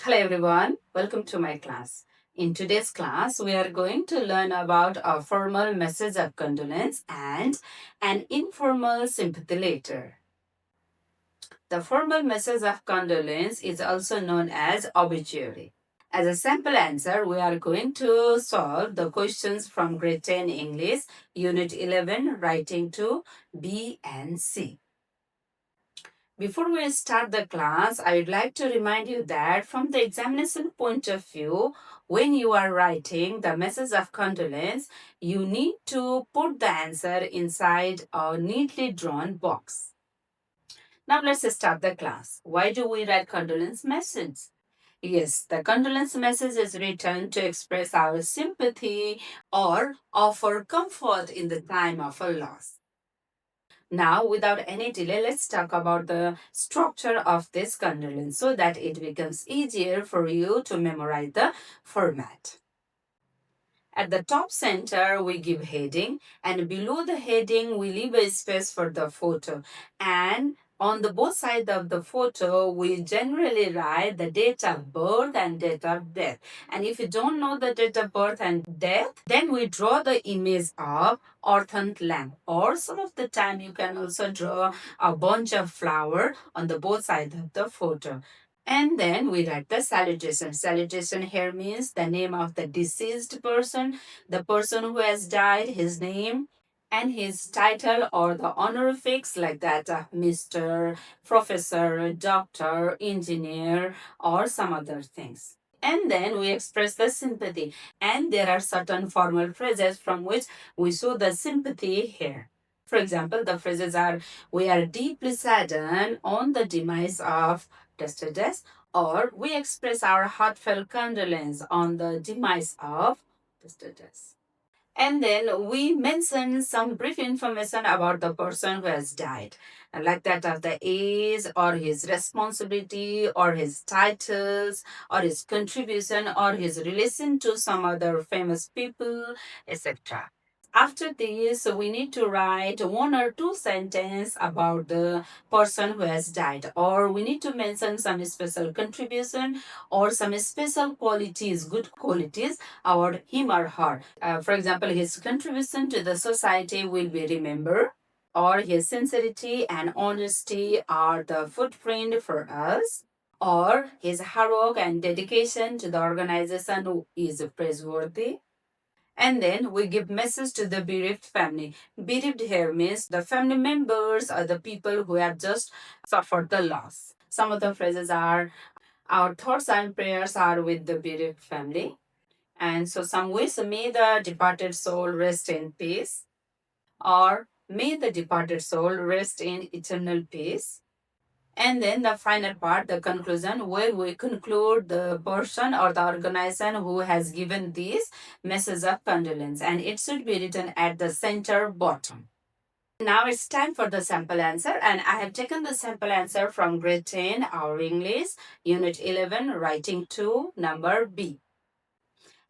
Hello everyone, welcome to my class. In today's class, we are going to learn about a formal message of condolence and an informal sympathy letter. The formal message of condolence is also known as obituary. As a sample answer, we are going to solve the questions from grade 10 English, Unit 11, Writing to B and C. Before we start the class, I would like to remind you that from the examination point of view, when you are writing the message of condolence, you need to put the answer inside a neatly drawn box. Now let's start the class. Why do we write condolence message? Yes, the condolence message is written to express our sympathy or offer comfort in the time of a loss. Now, without any delay, let's talk about the structure of this condolence so that it becomes easier for you to memorize the format. At the top center, we give heading, and below the heading, we leave a space for the photo. And on the both sides of the photo, we generally write the date of birth and date of death. And if you don't know the date of birth and death, then we draw the image of orthant lamp. Or some of the time, you can also draw a bunch of flower on the both sides of the photo. And then we write the salutation. Salutation here means the name of the deceased person, the person who has died, his name, and his title or the honorifics like that, Mr., Professor, Doctor, Engineer, or some other things. And then we express the sympathy. And there are certain formal phrases from which we show the sympathy here. For example, the phrases are, we are deeply saddened on the demise of Tuesdays, or we express our heartfelt condolence on the demise of Tuesdays. And then we mention some brief information about the person who has died, like that of the age or his responsibility or his titles or his contribution or his relation to some other famous people, etc. After this, we need to write one or two sentences about the person who has died, or we need to mention some special contribution or some special qualities, good qualities about him or her. For example, his contribution to the society will be remembered, or his sincerity and honesty are the footprint for us, or his hard work and dedication to the organization is praiseworthy. And then we give message to the bereaved family. Bereaved here means the family members or the people who have just suffered the loss. Some of the phrases are, our thoughts and prayers are with the bereaved family. And so some ways, may the departed soul rest in peace, or may the departed soul rest in eternal peace. And then the final part, the conclusion, where we conclude the person or the organization who has given this message of condolence. And it should be written at the center bottom. Now it's time for the sample answer, and I have taken the sample answer from grade 10, our English, Unit 11, Writing 2, number B.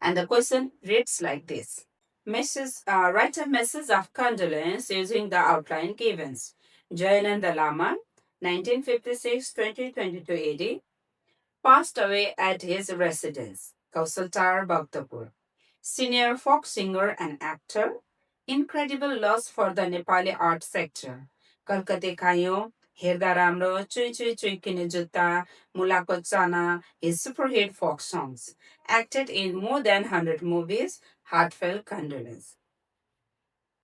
And the question reads like this. Write a message of condolence using the outline given. Jayananda Lama, 1956-2022 AD, passed away at his residence, Kausaltar, Bhaktapur. Senior folk singer and actor, incredible loss for the Nepali art sector. Kalkate Kayo, Herda Ramro, Chui Chui Chui Kine Jutta, Mulako Chana, his super hit folk songs. Acted in more than 100 movies, heartfelt condolence.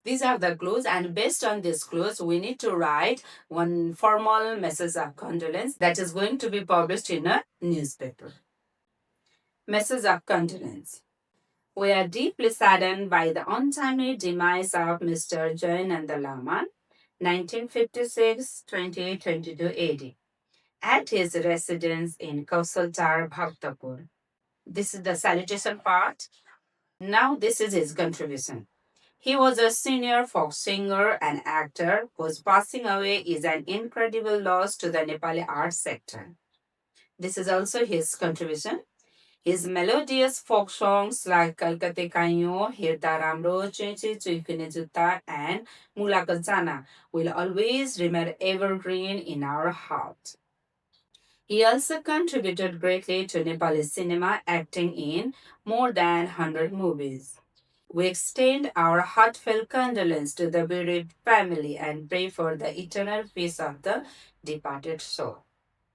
These are the clues, and based on these clues, we need to write one formal message of condolence that is going to be published in a newspaper. Message of condolence. We are deeply saddened by the untimely demise of Mr. Jayananda Laman, 1956-2022 AD, at his residence in Kausaltar, Bhaktapur. This is the salutation part. Now, this is his contribution. He was a senior folk singer and actor whose passing away is an incredible loss to the Nepali art sector. This is also his contribution. His melodious folk songs like Kalkate Kayo, Hirta Ramro, Chinchi Chuikune Jutta, and Mulaka Jana will always remain evergreen in our heart. He also contributed greatly to Nepali cinema, acting in more than 100 movies. We extend our heartfelt condolence to the bereaved family and pray for the eternal peace of the departed soul.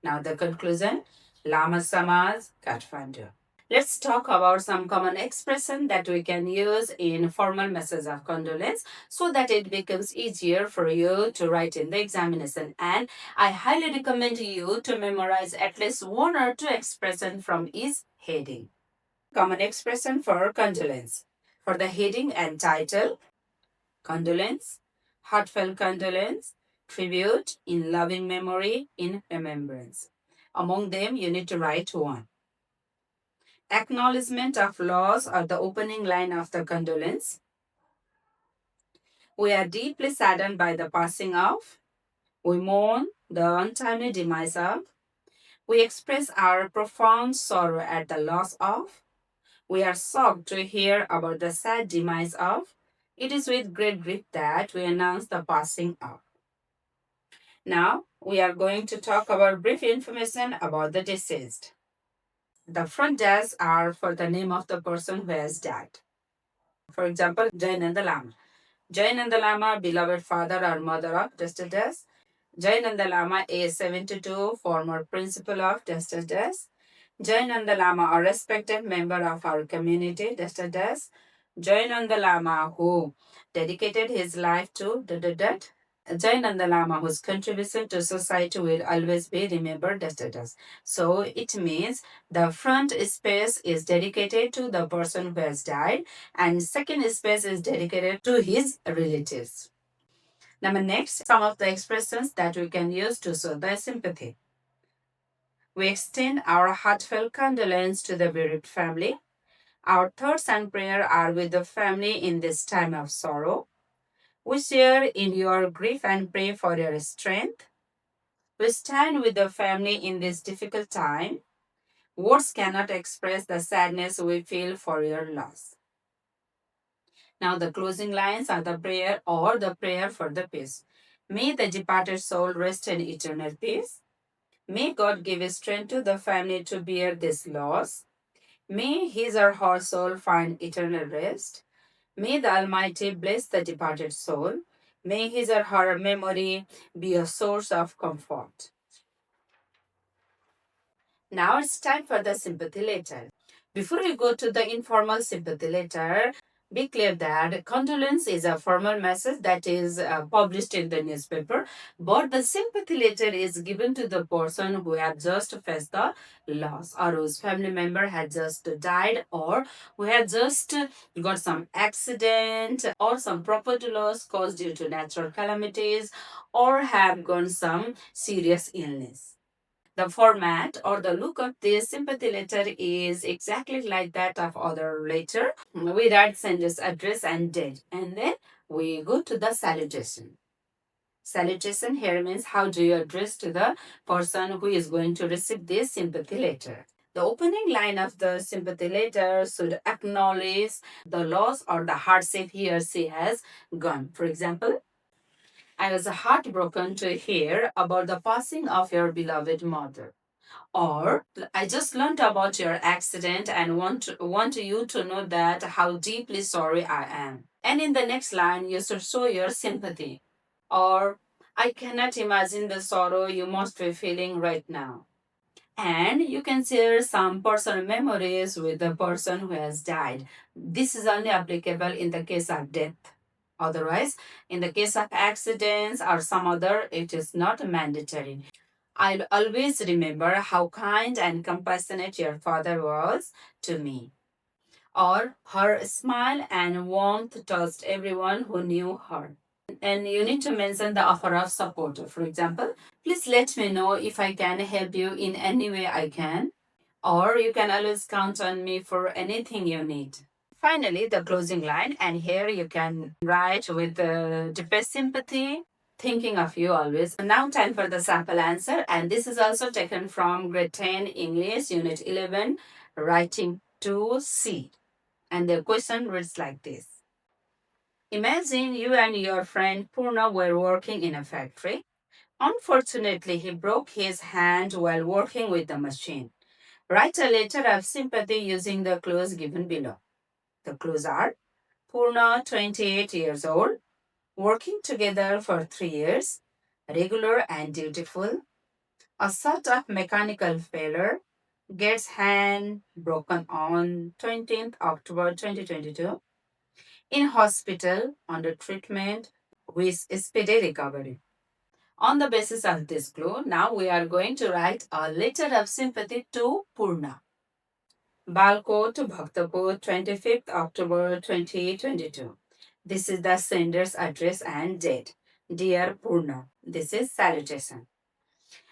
Now, the conclusion. Lama Samaj, Kathmandu. Let's talk about some common expression that we can use in formal message of condolence so that it becomes easier for you to write in the examination. And I highly recommend you to memorize at least one or two expression from each heading. Common expression for condolence. For the heading and title, condolence, heartfelt condolence, tribute, in loving memory, in remembrance. Among them, you need to write one. Acknowledgement of loss or the opening line of the condolence. We are deeply saddened by the passing of. We mourn the untimely demise of. We express our profound sorrow at the loss of. We are shocked to hear about the sad demise of. It is with great grief that we announce the passing of. Now, we are going to talk about brief information about the deceased. The front dash are for the name of the person who has died. For example, Jayananda Lama. Jayananda Lama, beloved father or mother of Dusty Dash. Jayananda Lama, age 72, former principal of Dusty Dash. Jayananda Lama, a respected member of our community, Dusty Dash. Jayananda Lama, who dedicated his life to Jayananda Lama, whose contribution to society will always be remembered as status. So it means the front space is dedicated to the person who has died, and second space is dedicated to his relatives. Number next, some of the expressions that we can use to show the sympathy. We extend our heartfelt condolence to the bereaved family. Our thoughts and prayer are with the family in this time of sorrow. We share in your grief and pray for your strength. We stand with the family in this difficult time. Words cannot express the sadness we feel for your loss. Now, the closing lines are the prayer or the prayer for the peace. May the departed soul rest in eternal peace. May God give strength to the family to bear this loss. May his or her soul find eternal rest. May the Almighty bless the departed soul. May his or her memory be a source of comfort. Now it's time for the sympathy letter. Before we go to the informal sympathy letter, be clear that condolence is a formal message that is published in the newspaper, but the sympathy letter is given to the person who had just faced the loss or whose family member had just died or who had just got some accident or some property loss caused due to natural calamities or have gone some serious illness. The format or the look of this sympathy letter is exactly like that of other letter. We write sender's address and date, and then we go to the salutation. Salutation here means how do you address to the person who is going to receive this sympathy letter. The opening line of the sympathy letter should acknowledge the loss or the hardship he or she has gone. For example, I was heartbroken to hear about the passing of your beloved mother. Or I just learned about your accident and want you to know that how deeply sorry I am. And in the next line, you should show your sympathy. Or I cannot imagine the sorrow you must be feeling right now. And you can share some personal memories with the person who has died. This is only applicable in the case of death. Otherwise, in the case of accidents or some other, it is not mandatory. I'll always remember how kind and compassionate your father was to me. Or her smile and warmth touched everyone who knew her. And you need to mention the offer of support. For example, please let me know if I can help you in any way I can. Or you can always count on me for anything you need. Finally, the closing line, and here you can write with the deepest sympathy, thinking of you always. Now, time for the sample answer, and this is also taken from grade 10 English, Unit 11, Writing to C. And the question reads like this. Imagine you and your friend Purna were working in a factory. Unfortunately, he broke his hand while working with the machine. Write a letter of sympathy using the clues given below. The clues are Purna, 28 years old, working together for 3 years, regular and dutiful, a sort of mechanical failure, gets hand broken on 20th October 2022, in hospital under treatment with speedy recovery. On the basis of this clue, now we are going to write a letter of sympathy to Purna. Balkot, Bhaktapur, 25th October 2022. This is the sender's address and date. Dear Purna, this is salutation.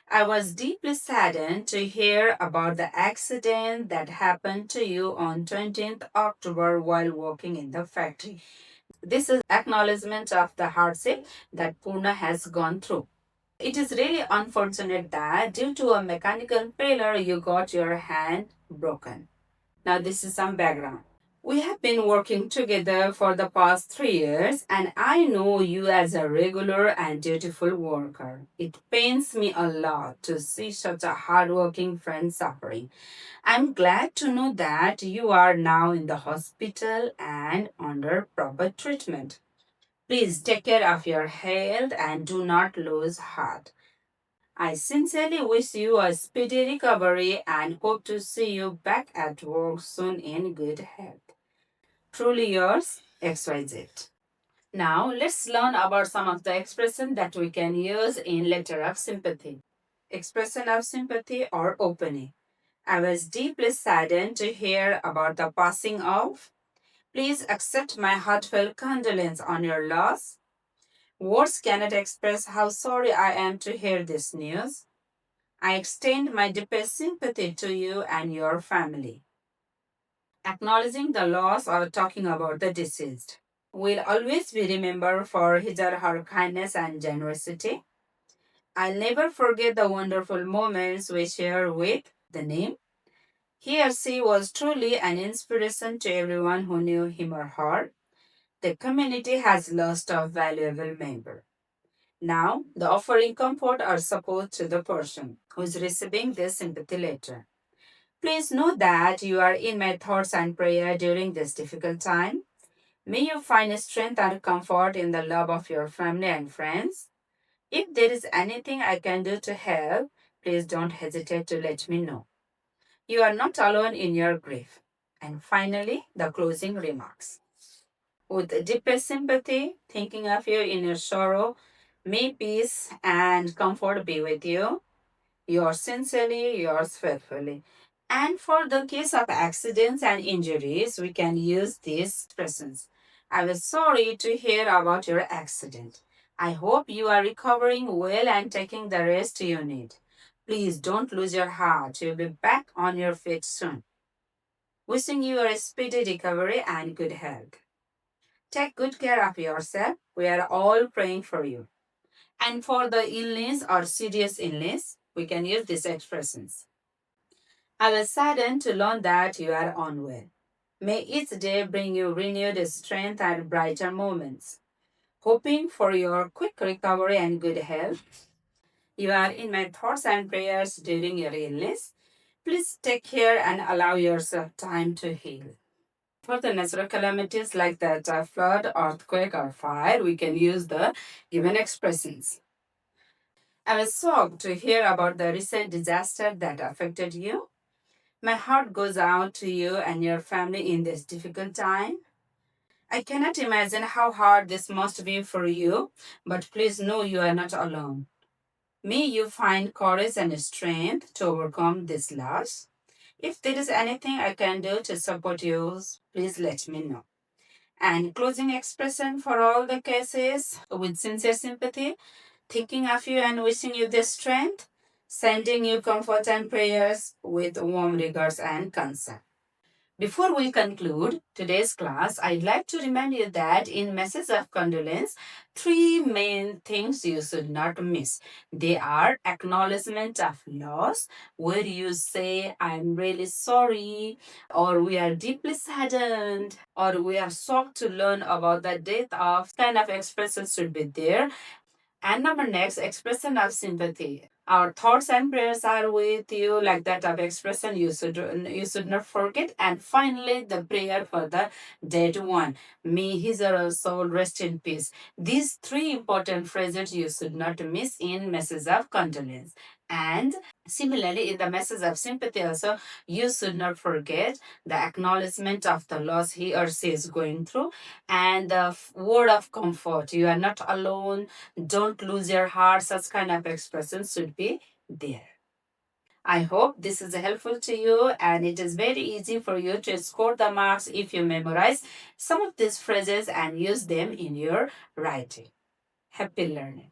I was deeply saddened to hear about the accident that happened to you on 20th October while working in the factory. This is acknowledgement of the hardship that Purna has gone through. It is really unfortunate that due to a mechanical failure you got your hand broken. Now this is some background. We have been working together for the past 3 years, and I know you as a regular and dutiful worker. It pains me a lot to see such a hardworking friend suffering. I'm glad to know that you are now in the hospital and under proper treatment. Please take care of your health and do not lose heart. I sincerely wish you a speedy recovery and hope to see you back at work soon in good health. Truly yours, XYZ. Now, let's learn about some of the expressions that we can use in letter of sympathy. Expression of sympathy or opening. I was deeply saddened to hear about the passing of. Please accept my heartfelt condolence on your loss. Words cannot express how sorry I am to hear this news. I extend my deepest sympathy to you and your family. Acknowledging the loss or talking about the deceased will always be remembered for his or her kindness and generosity. I'll never forget the wonderful moments we shared with the name. He or she was truly an inspiration to everyone who knew him or her. The community has lost a valuable member. Now, the offering comfort or support to the person who is receiving this sympathy letter. Please know that you are in my thoughts and prayer during this difficult time. May you find strength and comfort in the love of your family and friends. If there is anything I can do to help, please don't hesitate to let me know. You are not alone in your grief. And finally, the closing remarks. With deepest sympathy, thinking of you in your sorrow, may peace and comfort be with you. Yours sincerely, yours faithfully. And for the case of accidents and injuries, we can use these expressions. I was sorry to hear about your accident. I hope you are recovering well and taking the rest you need. Please don't lose your heart. You'll be back on your feet soon. Wishing you a speedy recovery and good health. Take good care of yourself. We are all praying for you. And for the illness or serious illness, we can use these expressions. I was saddened to learn that you are unwell. May each day bring you renewed strength and brighter moments. Hoping for your quick recovery and good health. You are in my thoughts and prayers during your illness. Please take care and allow yourself time to heal. For the natural calamities like that flood, earthquake, or fire, we can use the given expressions. I was shocked to hear about the recent disaster that affected you. My heart goes out to you and your family in this difficult time. I cannot imagine how hard this must be for you, but please know you are not alone. May you find courage and strength to overcome this loss. If there is anything I can do to support you, please let me know. And closing expression for all the cases with sincere sympathy, thinking of you and wishing you the strength, sending you comfort and prayers with warm regards and concern. Before we conclude today's class, I'd like to remind you that in Message of Condolence, three main things you should not miss. They are acknowledgement of loss, where you say, I'm really sorry, or we are deeply saddened, or we are shocked to learn about the death of kind of expressions should be there. And number next, expression of sympathy. Our thoughts and prayers are with you, like that of expression you should not forget. And finally, the prayer for the dead one. May his or her soul rest in peace. These three important phrases you should not miss in message of condolence. And similarly, in the message of sympathy also, you should not forget the acknowledgement of the loss he or she is going through and the word of comfort. You are not alone, don't lose your heart. Such kind of expressions should be there. I hope this is helpful to you, and it is very easy for you to score the marks if you memorize some of these phrases and use them in your writing. Happy learning.